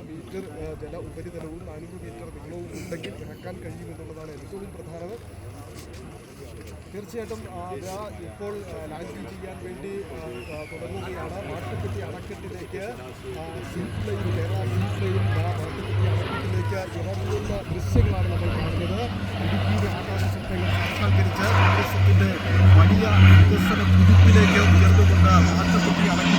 Metre ജല ഉപരിതലവും 400 metre നീളവും ഉണ്ടെങ്കിൽ ഇറക്കാൻ കഴിയുമെന്നുള്ളതാണ് ഏറ്റവും പ്രധാനം. തീർച്ചയായിട്ടും ഇപ്പോൾ ലാൻഡിംഗ് ചെയ്യാൻ വേണ്ടി തുടങ്ങുകയാണ്. മാട്ടുപ്പെട്ടി അണക്കെട്ടിലേക്ക് കേരള സീപ്ലെയും മാട്ടുപ്പെട്ടി അണക്കെട്ടിലേക്ക് ഇറങ്ങുന്ന ദൃശ്യങ്ങളാണ് നമ്മൾ കാണുന്നത്. ഇടുക്കിയിലെ ആകാശ ചിത്രങ്ങൾ സാക്ഷാത്കരിച്ച് ടൂറിസത്തിന്റെ വലിയ വികസന കുതിപ്പിലേക്ക് ഉയർന്നുകൊണ്ട് മാട്ടുപ്പെട്ടി അണക്കെട്ട്